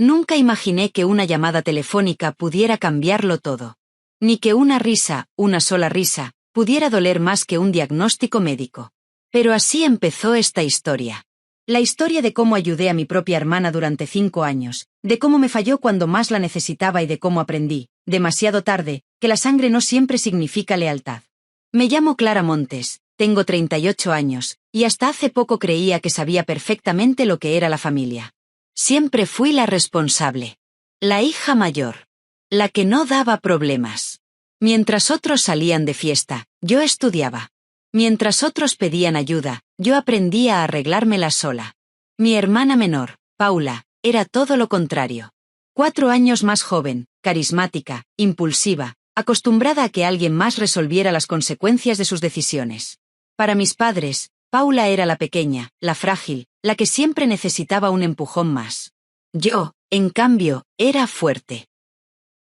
Nunca imaginé que una llamada telefónica pudiera cambiarlo todo. Ni que una risa, una sola risa, pudiera doler más que un diagnóstico médico. Pero así empezó esta historia. La historia de cómo ayudé a mi propia hermana durante 5 años, de cómo me falló cuando más la necesitaba y de cómo aprendí, demasiado tarde, que la sangre no siempre significa lealtad. Me llamo Clara Montes, tengo 38 años, y hasta hace poco creía que sabía perfectamente lo que era la familia. Siempre fui la responsable. La hija mayor. La que no daba problemas. Mientras otros salían de fiesta, yo estudiaba. Mientras otros pedían ayuda, yo aprendía a arreglármela sola. Mi hermana menor, Paula, era todo lo contrario. 4 años más joven, carismática, impulsiva, acostumbrada a que alguien más resolviera las consecuencias de sus decisiones. Para mis padres, Paula era la pequeña, la frágil, la que siempre necesitaba un empujón más. Yo, en cambio, era fuerte.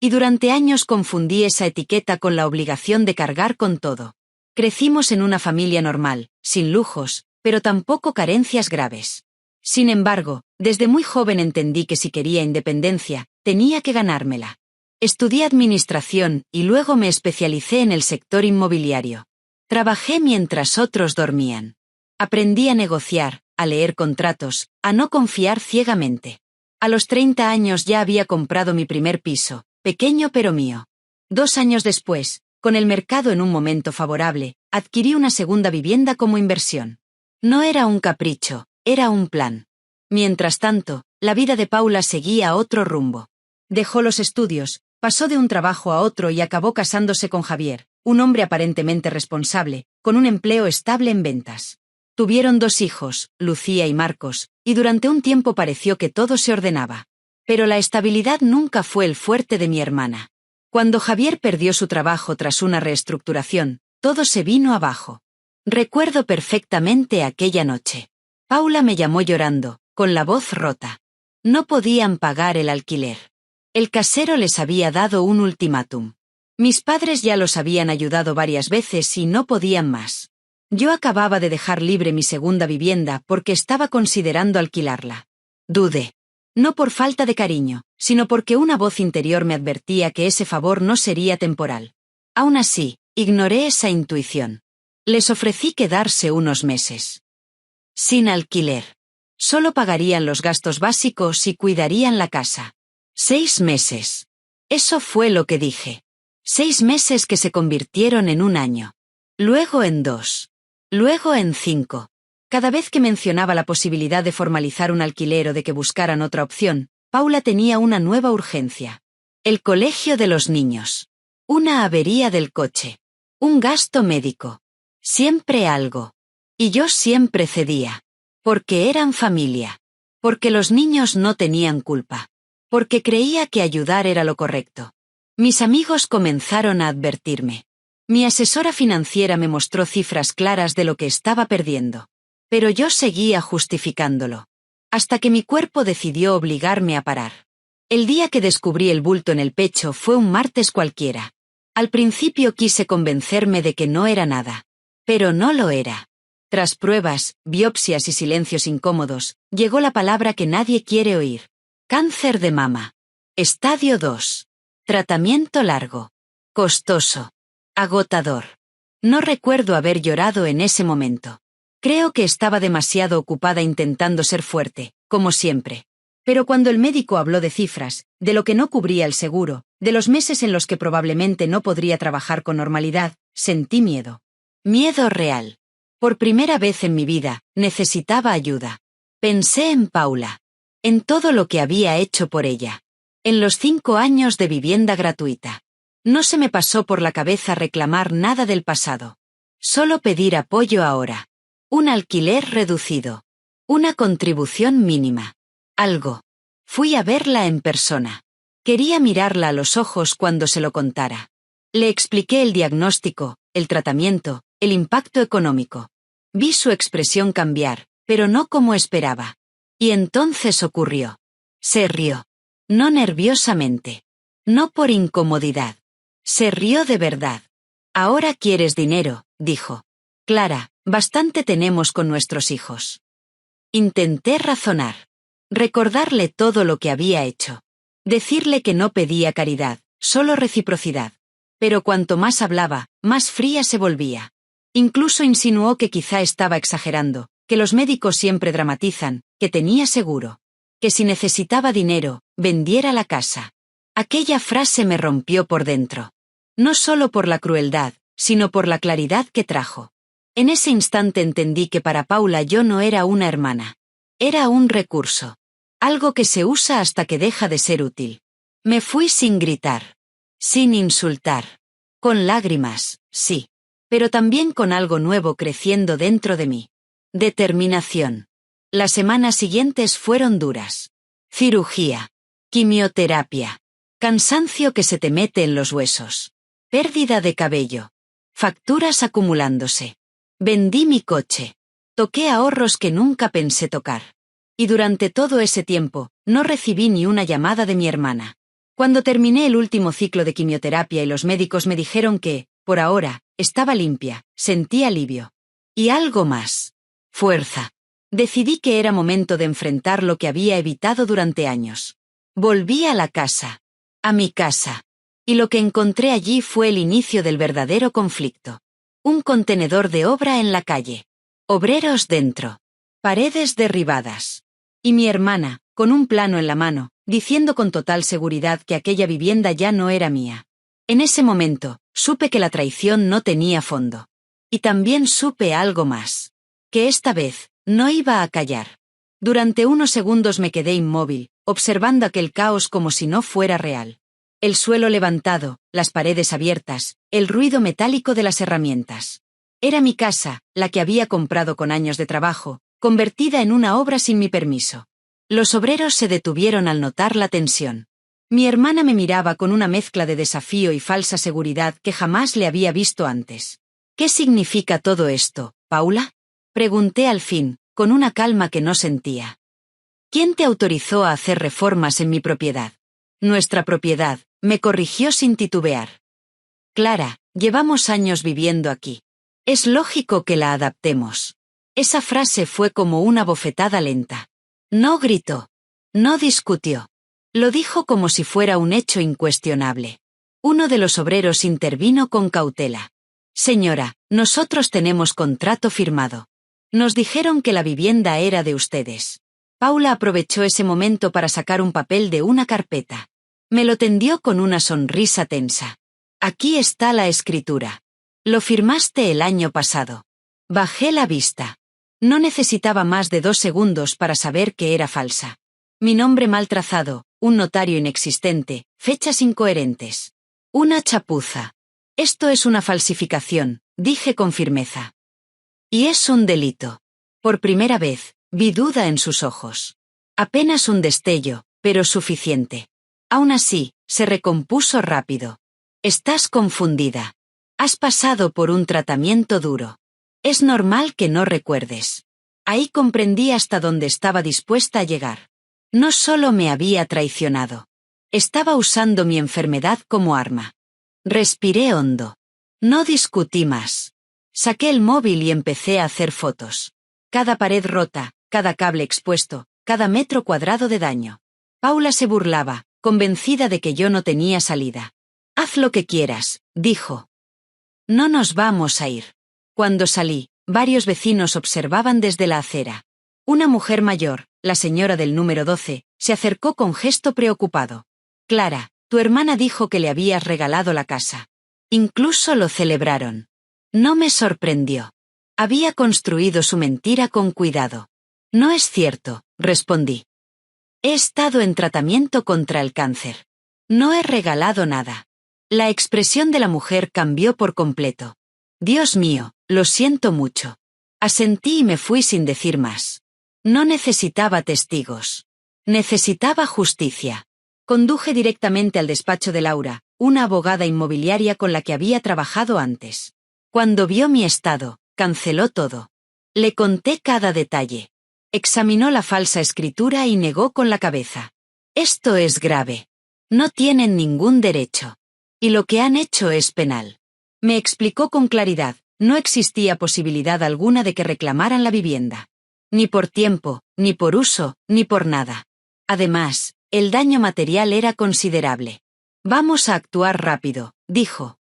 Y durante años confundí esa etiqueta con la obligación de cargar con todo. Crecimos en una familia normal, sin lujos, pero tampoco carencias graves. Sin embargo, desde muy joven entendí que si quería independencia, tenía que ganármela. Estudié administración y luego me especialicé en el sector inmobiliario. Trabajé mientras otros dormían. Aprendí a negociar, a leer contratos, a no confiar ciegamente. A los 30 años ya había comprado mi primer piso, pequeño pero mío. 2 años después, con el mercado en un momento favorable, adquirí una segunda vivienda como inversión. No era un capricho, era un plan. Mientras tanto, la vida de Paula seguía otro rumbo. Dejó los estudios, pasó de un trabajo a otro y acabó casándose con Javier, un hombre aparentemente responsable, con un empleo estable en ventas. Tuvieron 2 hijos, Lucía y Marcos, y durante un tiempo pareció que todo se ordenaba. Pero la estabilidad nunca fue el fuerte de mi hermana. Cuando Javier perdió su trabajo tras una reestructuración, todo se vino abajo. Recuerdo perfectamente aquella noche. Paula me llamó llorando, con la voz rota. No podían pagar el alquiler. El casero les había dado un ultimátum. Mis padres ya los habían ayudado varias veces y no podían más. Yo acababa de dejar libre mi segunda vivienda porque estaba considerando alquilarla. Dudé. No por falta de cariño, sino porque una voz interior me advertía que ese favor no sería temporal. Aún así, ignoré esa intuición. Les ofrecí quedarse unos meses. Sin alquiler. Solo pagarían los gastos básicos y cuidarían la casa. 6 meses. Eso fue lo que dije. 6 meses que se convirtieron en 1 año. Luego en 2. Luego en 5. Cada vez que mencionaba la posibilidad de formalizar un alquiler o de que buscaran otra opción, Paula tenía una nueva urgencia. El colegio de los niños. Una avería del coche. Un gasto médico. Siempre algo. Y yo siempre cedía. Porque eran familia. Porque los niños no tenían culpa. Porque creía que ayudar era lo correcto. Mis amigos comenzaron a advertirme. Mi asesora financiera me mostró cifras claras de lo que estaba perdiendo. Pero yo seguía justificándolo. Hasta que mi cuerpo decidió obligarme a parar. El día que descubrí el bulto en el pecho fue un martes cualquiera. Al principio quise convencerme de que no era nada. Pero no lo era. Tras pruebas, biopsias y silencios incómodos, llegó la palabra que nadie quiere oír. Cáncer de mama. Estadio 2. Tratamiento largo. Costoso. Agotador. No recuerdo haber llorado en ese momento. Creo que estaba demasiado ocupada intentando ser fuerte, como siempre. Pero cuando el médico habló de cifras, de lo que no cubría el seguro, de los meses en los que probablemente no podría trabajar con normalidad, sentí miedo. Miedo real. Por primera vez en mi vida, necesitaba ayuda. Pensé en Paula. En todo lo que había hecho por ella. En los 5 años de vivienda gratuita. No se me pasó por la cabeza reclamar nada del pasado. Solo pedir apoyo ahora. Un alquiler reducido. Una contribución mínima. Algo. Fui a verla en persona. Quería mirarla a los ojos cuando se lo contara. Le expliqué el diagnóstico, el tratamiento, el impacto económico. Vi su expresión cambiar, pero no como esperaba. Y entonces ocurrió. Se rió. No nerviosamente. No por incomodidad. Se rió de verdad. Ahora quieres dinero, dijo. Clara, bastante tenemos con nuestros hijos. Intenté razonar. Recordarle todo lo que había hecho. Decirle que no pedía caridad, solo reciprocidad. Pero cuanto más hablaba, más fría se volvía. Incluso insinuó que quizá estaba exagerando, que los médicos siempre dramatizan, que tenía seguro. Que si necesitaba dinero, vendiera la casa. Aquella frase me rompió por dentro. No solo por la crueldad, sino por la claridad que trajo. En ese instante entendí que para Paula yo no era una hermana. Era un recurso. Algo que se usa hasta que deja de ser útil. Me fui sin gritar. Sin insultar. Con lágrimas, sí. Pero también con algo nuevo creciendo dentro de mí. Determinación. Las semanas siguientes fueron duras. Cirugía. Quimioterapia. Cansancio que se te mete en los huesos. Pérdida de cabello. Facturas acumulándose. Vendí mi coche. Toqué ahorros que nunca pensé tocar. Y durante todo ese tiempo, no recibí ni una llamada de mi hermana. Cuando terminé el último ciclo de quimioterapia y los médicos me dijeron que, por ahora, estaba limpia, sentí alivio. Y algo más. Fuerza. Decidí que era momento de enfrentar lo que había evitado durante años. Volví a la casa. A mi casa. Y lo que encontré allí fue el inicio del verdadero conflicto. Un contenedor de obra en la calle. Obreros dentro. Paredes derribadas. Y mi hermana, con un plano en la mano, diciendo con total seguridad que aquella vivienda ya no era mía. En ese momento, supe que la traición no tenía fondo. Y también supe algo más. Que esta vez, no iba a callar. Durante unos segundos me quedé inmóvil, observando aquel caos como si no fuera real. El suelo levantado, las paredes abiertas, el ruido metálico de las herramientas. Era mi casa, la que había comprado con años de trabajo, convertida en una obra sin mi permiso. Los obreros se detuvieron al notar la tensión. Mi hermana me miraba con una mezcla de desafío y falsa seguridad que jamás le había visto antes. ¿Qué significa todo esto, Paula? Pregunté al fin, con una calma que no sentía. ¿Quién te autorizó a hacer reformas en mi propiedad? Nuestra propiedad, me corrigió sin titubear. Clara, llevamos años viviendo aquí. Es lógico que la adaptemos. Esa frase fue como una bofetada lenta. No gritó. No discutió. Lo dijo como si fuera un hecho incuestionable. Uno de los obreros intervino con cautela. Señora, nosotros tenemos contrato firmado. Nos dijeron que la vivienda era de ustedes. Paula aprovechó ese momento para sacar un papel de una carpeta. Me lo tendió con una sonrisa tensa. Aquí está la escritura. Lo firmaste el año pasado. Bajé la vista. No necesitaba más de 2 segundos para saber que era falsa. Mi nombre mal trazado, un notario inexistente, fechas incoherentes. Una chapuza. Esto es una falsificación, dije con firmeza. Y es un delito. Por primera vez, vi duda en sus ojos. Apenas un destello, pero suficiente. Aún así, se recompuso rápido. Estás confundida. Has pasado por un tratamiento duro. Es normal que no recuerdes. Ahí comprendí hasta dónde estaba dispuesta a llegar. No solo me había traicionado. Estaba usando mi enfermedad como arma. Respiré hondo. No discutí más. Saqué el móvil y empecé a hacer fotos. Cada pared rota, cada cable expuesto, cada metro cuadrado de daño. Paula se burlaba, convencida de que yo no tenía salida. Haz lo que quieras, dijo. No nos vamos a ir. Cuando salí, varios vecinos observaban desde la acera. Una mujer mayor, la señora del número 12, se acercó con gesto preocupado. Clara, tu hermana dijo que le habías regalado la casa. Incluso lo celebraron. No me sorprendió. Había construido su mentira con cuidado. No es cierto, respondí. He estado en tratamiento contra el cáncer. No he regalado nada. La expresión de la mujer cambió por completo. Dios mío, lo siento mucho. Asentí y me fui sin decir más. No necesitaba testigos. Necesitaba justicia. Conduje directamente al despacho de Laura, una abogada inmobiliaria con la que había trabajado antes. Cuando vio mi estado, canceló todo. Le conté cada detalle. Examinó la falsa escritura y negó con la cabeza. Esto es grave. No tienen ningún derecho. Y lo que han hecho es penal. Me explicó con claridad, no existía posibilidad alguna de que reclamaran la vivienda. Ni por tiempo, ni por uso, ni por nada. Además, el daño material era considerable. Vamos a actuar rápido, dijo.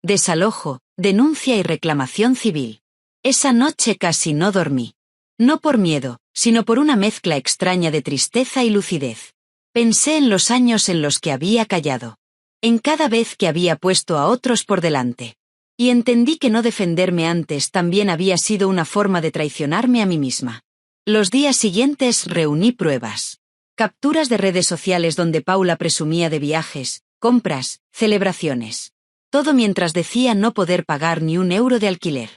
Desalojo, denuncia y reclamación civil. Esa noche casi no dormí. No por miedo, sino por una mezcla extraña de tristeza y lucidez. Pensé en los años en los que había callado. En cada vez que había puesto a otros por delante. Y entendí que no defenderme antes también había sido una forma de traicionarme a mí misma. Los días siguientes reuní pruebas. Capturas de redes sociales donde Paula presumía de viajes, compras, celebraciones. Todo mientras decía no poder pagar ni un euro de alquiler.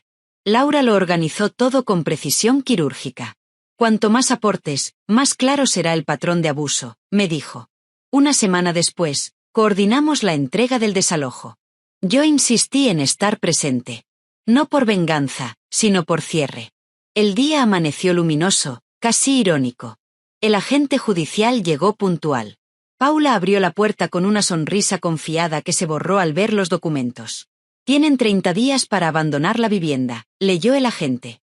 Laura lo organizó todo con precisión quirúrgica. Cuanto más aportes, más claro será el patrón de abuso, me dijo. Una semana después, coordinamos la entrega del desalojo. Yo insistí en estar presente. No por venganza, sino por cierre. El día amaneció luminoso, casi irónico. El agente judicial llegó puntual. Paula abrió la puerta con una sonrisa confiada que se borró al ver los documentos. Tienen 30 días para abandonar la vivienda, leyó el agente.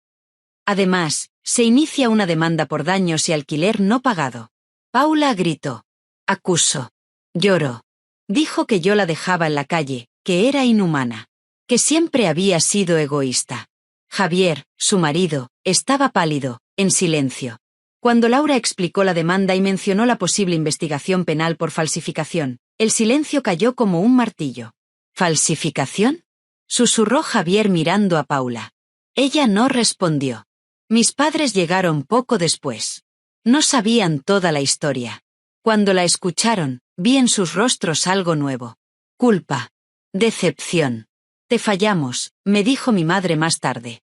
Además, se inicia una demanda por daños y alquiler no pagado. Paula gritó. Acusó. Lloró. Dijo que yo la dejaba en la calle, que era inhumana. Que siempre había sido egoísta. Javier, su marido, estaba pálido, en silencio. Cuando Laura explicó la demanda y mencionó la posible investigación penal por falsificación, el silencio cayó como un martillo. ¿Falsificación? Susurró Javier mirando a Paula. Ella no respondió. Mis padres llegaron poco después. No sabían toda la historia. Cuando la escucharon, vi en sus rostros algo nuevo. Culpa. Decepción. Te fallamos, me dijo mi madre más tarde.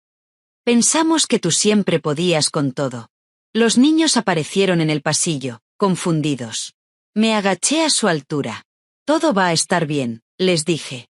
Pensamos que tú siempre podías con todo. Los niños aparecieron en el pasillo, confundidos. Me agaché a su altura. Todo va a estar bien, les dije.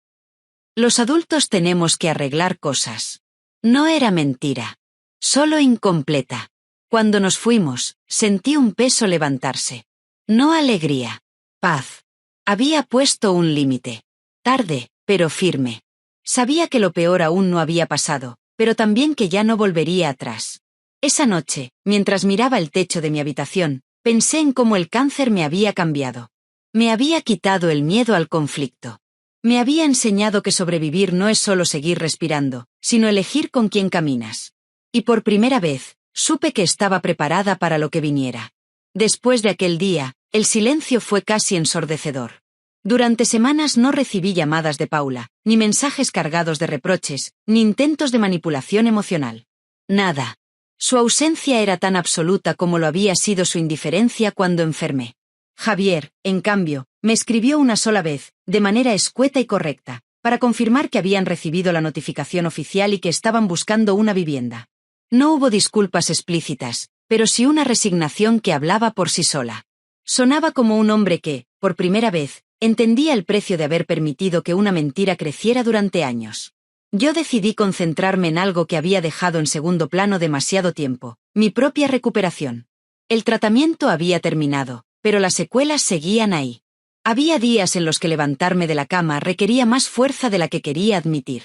Los adultos tenemos que arreglar cosas. No era mentira. Solo incompleta. Cuando nos fuimos, sentí un peso levantarse. No alegría. Paz. Había puesto un límite. Tarde, pero firme. Sabía que lo peor aún no había pasado, pero también que ya no volvería atrás. Esa noche, mientras miraba el techo de mi habitación, pensé en cómo el cáncer me había cambiado. Me había quitado el miedo al conflicto. Me había enseñado que sobrevivir no es solo seguir respirando, sino elegir con quién caminas. Y por primera vez, supe que estaba preparada para lo que viniera. Después de aquel día, el silencio fue casi ensordecedor. Durante semanas no recibí llamadas de Paula, ni mensajes cargados de reproches, ni intentos de manipulación emocional. Nada. Su ausencia era tan absoluta como lo había sido su indiferencia cuando enfermé. Javier, en cambio, me escribió una sola vez, de manera escueta y correcta, para confirmar que habían recibido la notificación oficial y que estaban buscando una vivienda. No hubo disculpas explícitas, pero sí una resignación que hablaba por sí sola. Sonaba como un hombre que, por primera vez, entendía el precio de haber permitido que una mentira creciera durante años. Yo decidí concentrarme en algo que había dejado en segundo plano demasiado tiempo, mi propia recuperación. El tratamiento había terminado, pero las secuelas seguían ahí. Había días en los que levantarme de la cama requería más fuerza de la que quería admitir.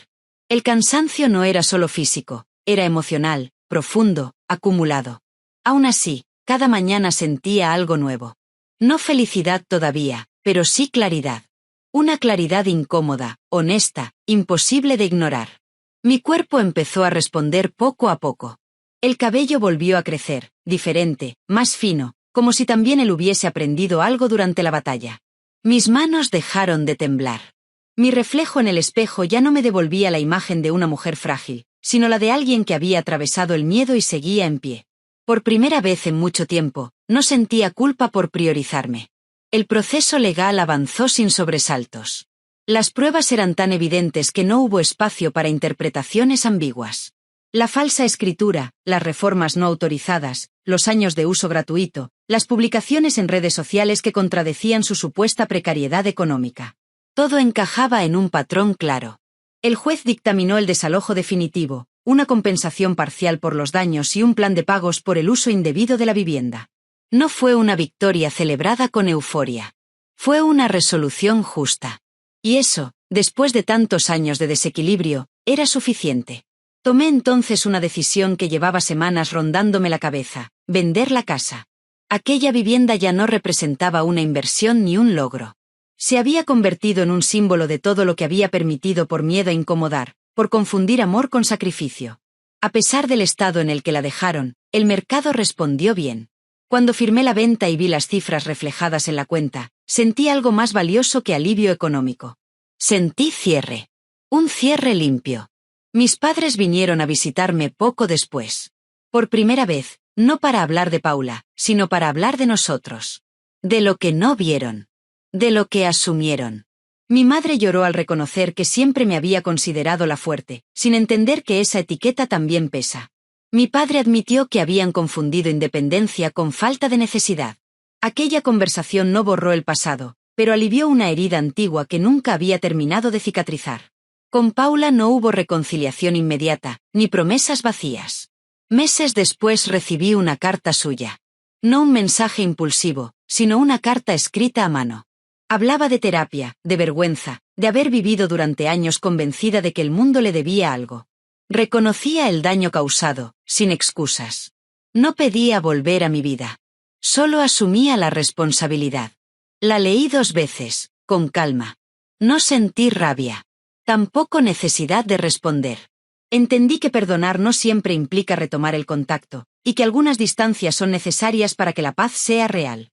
El cansancio no era solo físico, era emocional, profundo, acumulado. Aún así, cada mañana sentía algo nuevo. No felicidad todavía, pero sí claridad. Una claridad incómoda, honesta, imposible de ignorar. Mi cuerpo empezó a responder poco a poco. El cabello volvió a crecer, diferente, más fino, como si también él hubiese aprendido algo durante la batalla. Mis manos dejaron de temblar. Mi reflejo en el espejo ya no me devolvía la imagen de una mujer frágil, sino la de alguien que había atravesado el miedo y seguía en pie. Por primera vez en mucho tiempo, no sentía culpa por priorizarme. El proceso legal avanzó sin sobresaltos. Las pruebas eran tan evidentes que no hubo espacio para interpretaciones ambiguas. La falsa escritura, las reformas no autorizadas, los años de uso gratuito, las publicaciones en redes sociales que contradecían su supuesta precariedad económica. Todo encajaba en un patrón claro. El juez dictaminó el desalojo definitivo, una compensación parcial por los daños y un plan de pagos por el uso indebido de la vivienda. No fue una victoria celebrada con euforia. Fue una resolución justa. Y eso, después de tantos años de desequilibrio, era suficiente. Tomé entonces una decisión que llevaba semanas rondándome la cabeza: vender la casa. Aquella vivienda ya no representaba una inversión ni un logro. Se había convertido en un símbolo de todo lo que había permitido por miedo a incomodar, por confundir amor con sacrificio. A pesar del estado en el que la dejaron, el mercado respondió bien. Cuando firmé la venta y vi las cifras reflejadas en la cuenta, sentí algo más valioso que alivio económico. Sentí cierre. Un cierre limpio. Mis padres vinieron a visitarme poco después. Por primera vez, no para hablar de Paula, sino para hablar de nosotros. De lo que no vieron. De lo que asumieron. Mi madre lloró al reconocer que siempre me había considerado la fuerte, sin entender que esa etiqueta también pesa. Mi padre admitió que habían confundido independencia con falta de necesidad. Aquella conversación no borró el pasado, pero alivió una herida antigua que nunca había terminado de cicatrizar. Con Paula no hubo reconciliación inmediata, ni promesas vacías. Meses después recibí una carta suya. No un mensaje impulsivo, sino una carta escrita a mano. Hablaba de terapia, de vergüenza, de haber vivido durante años convencida de que el mundo le debía algo. Reconocía el daño causado, sin excusas. No pedía volver a mi vida. Solo asumía la responsabilidad. La leí 2 veces, con calma. No sentí rabia. Tampoco necesidad de responder. Entendí que perdonar no siempre implica retomar el contacto, y que algunas distancias son necesarias para que la paz sea real.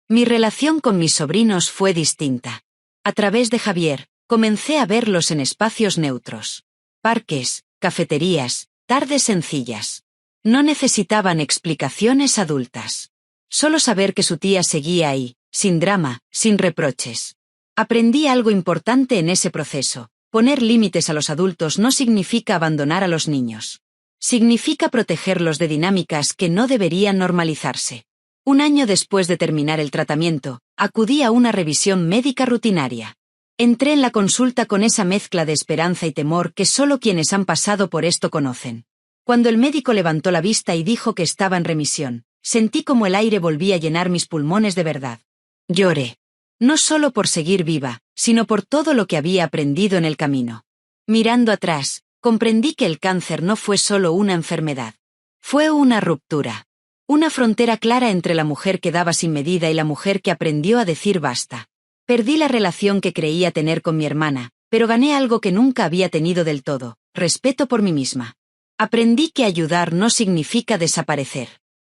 Mi relación con mis sobrinos fue distinta. A través de Javier, comencé a verlos en espacios neutros. Parques, cafeterías, tardes sencillas. No necesitaban explicaciones adultas. Solo saber que su tía seguía ahí, sin drama, sin reproches. Aprendí algo importante en ese proceso: poner límites a los adultos no significa abandonar a los niños. Significa protegerlos de dinámicas que no deberían normalizarse. 1 año después de terminar el tratamiento, acudí a una revisión médica rutinaria. Entré en la consulta con esa mezcla de esperanza y temor que solo quienes han pasado por esto conocen. Cuando el médico levantó la vista y dijo que estaba en remisión, sentí como el aire volvía a llenar mis pulmones de verdad. Lloré. No solo por seguir viva, sino por todo lo que había aprendido en el camino. Mirando atrás, comprendí que el cáncer no fue solo una enfermedad. Fue una ruptura. Una frontera clara entre la mujer que daba sin medida y la mujer que aprendió a decir basta. Perdí la relación que creía tener con mi hermana, pero gané algo que nunca había tenido del todo: respeto por mí misma. Aprendí que ayudar no significa desaparecer.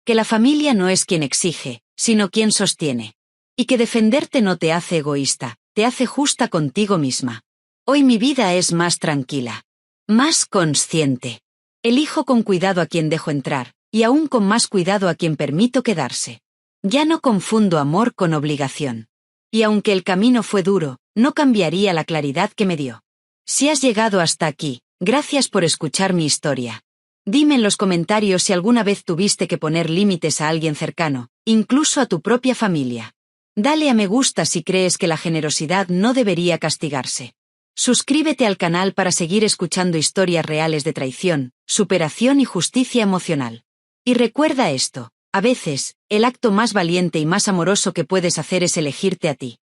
Que la familia no es quien exige, sino quien sostiene. Y que defenderte no te hace egoísta, te hace justa contigo misma. Hoy mi vida es más tranquila. Más consciente. Elijo con cuidado a quien dejo entrar, y aún con más cuidado a quien permito quedarse. Ya no confundo amor con obligación. Y aunque el camino fue duro, no cambiaría la claridad que me dio. Si has llegado hasta aquí, gracias por escuchar mi historia. Dime en los comentarios si alguna vez tuviste que poner límites a alguien cercano, incluso a tu propia familia. Dale a me gusta si crees que la generosidad no debería castigarse. Suscríbete al canal para seguir escuchando historias reales de traición, superación y justicia emocional. Y recuerda esto: a veces, el acto más valiente y más amoroso que puedes hacer es elegirte a ti.